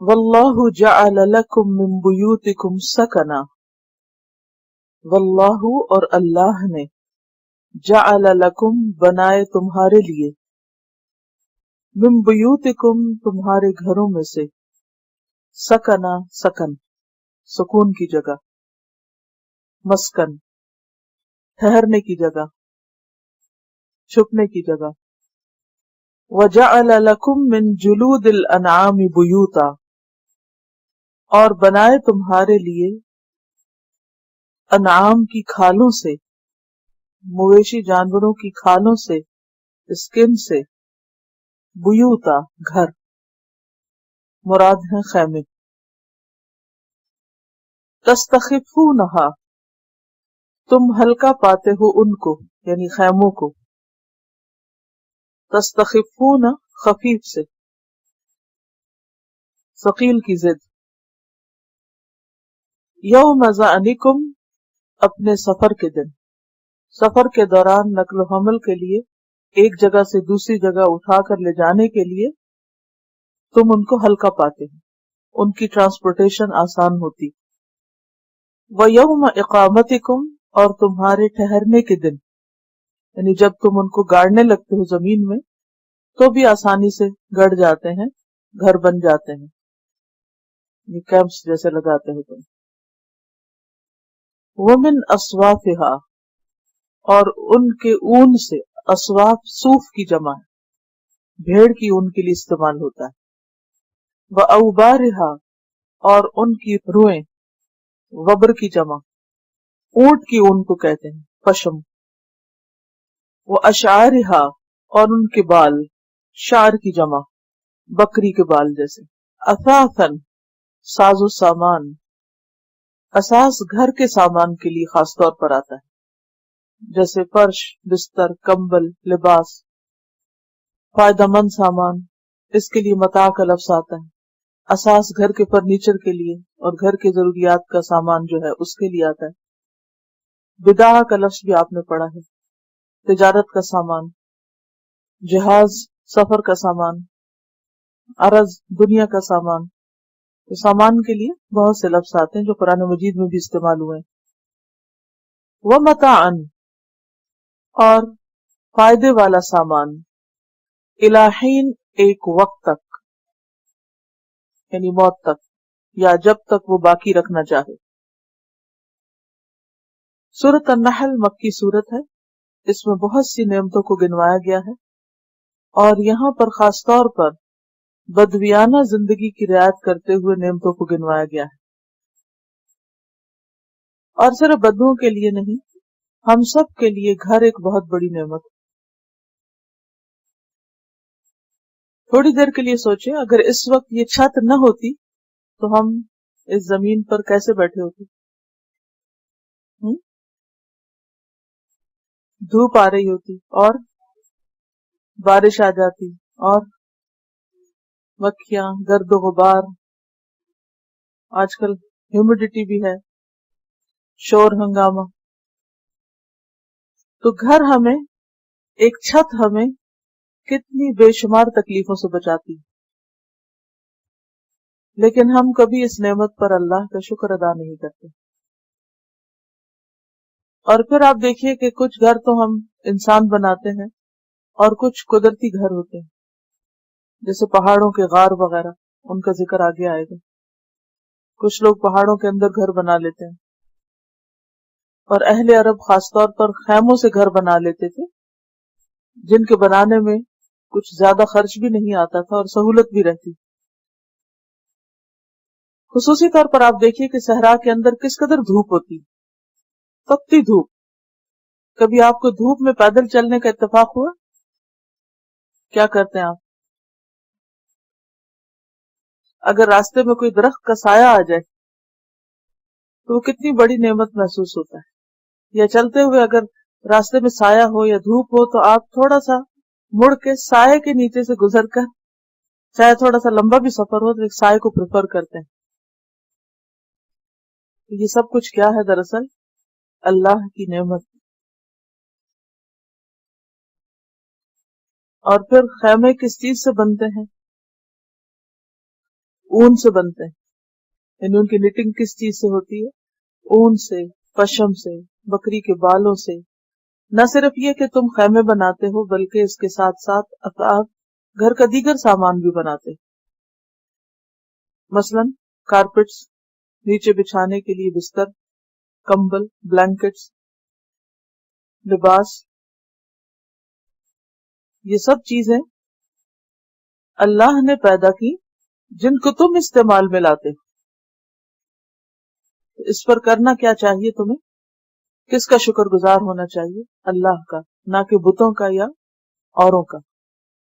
واللہ جعل لکم من بیوتکم سکنا، واللہ اور اللہ نے، جعل لکم بنائے تمہارے لیے، من بیوتکم تمہارے گھروں میں سے، سکنا سکن سکون کی جگہ، مسکن ٹھہرنے کی جگہ، چھپنے کی جگہ، وجعل لکم من جلود الانعام بیوتا، اور بنائے تمہارے لیے انعام کی کھالوں سے، مویشی جانوروں کی کھالوں سے، اسکن سے، بیوتا گھر، مراد ہے خیمے، تستخفونہا تم ہلکا پاتے ہو ان کو، یعنی خیموں کو، تستخفون خفیف سے، ثقیل کی ضد، یوم ظعنکم اپنے سفر کے دن، سفر کے دوران نقل و حمل کے لیے ایک جگہ سے دوسری جگہ اٹھا کر لے جانے کے لیے تم ان کو ہلکا پاتے ہو، ان کی ٹرانسپورٹیشن آسان ہوتی، وَيَوْمَ إِقَامَتِكُمْ اور تمہارے ٹھہرنے کے دن، یعنی جب تم ان کو گاڑنے لگتے ہو زمین میں تو بھی آسانی سے گڑ جاتے ہیں، گھر بن جاتے ہیں، یہ کیمپس جیسے لگاتے ہو تم، وَمِنْ أَصْوَافِهَا اور ان کے اون سے، اصواف صوف کی جمع ہے، بھیڑ کی اون کے لیے استعمال ہوتا ہے، وَأَوْبَارِهَا اور ان کی روئیں، وبر کی جمع، اونٹ کی اون کو کہتے ہیں پشم، وَأَشْعَارِهَا اور ان کے بال، شعر کی جمع، بکری کے بال جیسے، اثاثاً ساز و سامان، اساس گھر کے سامان کے لیے خاص طور پر آتا ہے، جیسے فرش، بستر، کمبل، لباس، فائدہ مند سامان، اس کے لیے متاع کا لفظ آتا ہے، اساس گھر کے فرنیچر کے لیے اور گھر کے ضروریات کا سامان جو ہے اس کے لیے آتا ہے، بداع کا لفظ بھی آپ نے پڑھا ہے، تجارت کا سامان، جہاز سفر کا سامان، عرض دنیا کا سامان، تو سامان کے لیے بہت سے لفظ آتے ہیں جو قرآن مجید میں بھی استعمال ہوئے ہیں، وَمَتَاعًا اور فائدے والا سامان، اِلیٰ حین ایک وقت تک، یعنی موت تک یا جب تک وہ باقی رکھنا چاہے۔ سورۃ النحل مکی سورت ہے، اس میں بہت سی نعمتوں کو گنوایا گیا ہے، اور یہاں پر خاص طور پر بدویانہ زندگی کی رعایت کرتے ہوئے نعمتوں کو گنوایا گیا ہے، اور صرف بدوؤں کے لیے نہیں، ہم سب کے لیے گھر ایک بہت بڑی نعمت۔ تھوڑی دیر کے لیے سوچیں، اگر اس وقت یہ چھت نہ ہوتی تو ہم اس زمین پر کیسے بیٹھے ہوتے؟ دھوپ آ رہی ہوتی اور بارش آ جاتی اور مکھیاں، گرد و غبار، آج کل ہیومیڈیٹی بھی ہے، شور ہنگامہ، تو گھر ہمیں، ایک چھت ہمیں کتنی بے شمار تکلیفوں سے بچاتی، لیکن ہم کبھی اس نعمت پر اللہ کا شکر ادا نہیں کرتے۔ اور پھر آپ دیکھیے کہ کچھ گھر تو ہم انسان بناتے ہیں اور کچھ قدرتی گھر ہوتے ہیں، جیسے پہاڑوں کے غار وغیرہ، ان کا ذکر آگے آئے گا۔ کچھ لوگ پہاڑوں کے اندر گھر بنا لیتے ہیں، اور اہل عرب خاص طور پر خیموں سے گھر بنا لیتے تھے، جن کے بنانے میں کچھ زیادہ خرچ بھی نہیں آتا تھا اور سہولت بھی رہتی۔ خصوصی طور پر آپ دیکھیے کہ صحرا کے اندر کس قدر دھوپ ہوتی، تپتی دھوپ۔ کبھی آپ کو دھوپ میں پیدل چلنے کا اتفاق ہوا؟ کیا کرتے ہیں آپ؟ اگر راستے میں کوئی درخت کا سایہ آ جائے تو وہ کتنی بڑی نعمت محسوس ہوتا ہے، یا چلتے ہوئے اگر راستے میں سایہ ہو یا دھوپ ہو تو آپ تھوڑا سا مڑ کے سائے کے نیچے سے گزر کر، چاہے تھوڑا سا لمبا بھی سفر ہو تو ایک سائے کو پریفر کرتے ہیں۔ یہ سب کچھ کیا ہے؟ دراصل اللہ کی نعمت۔ اور پھر خیمے کس چیز سے بنتے ہیں؟ اون سے بنتے ہیں، یعنی ان کی نیٹنگ کس چیز سے ہوتی ہے؟ اون سے، پشم سے، بکری کے بالوں سے۔ نہ صرف یہ کہ تم خیمے بناتے ہو بلکہ اس کے ساتھ ساتھ اثاث، گھر کا دیگر سامان بھی بناتے، مثلا کارپٹس، نیچے بچھانے کے لیے بستر، کمبل، بلینکٹس، لباس۔ یہ سب چیزیں اللہ نے پیدا کی جن کو تم استعمال میں لاتے ہو۔ اس پر کرنا کیا چاہیے تمہیں؟ کس کا شکر گزار ہونا چاہیے؟ اللہ کا، نہ کہ بتوں کا یا اوروں کا۔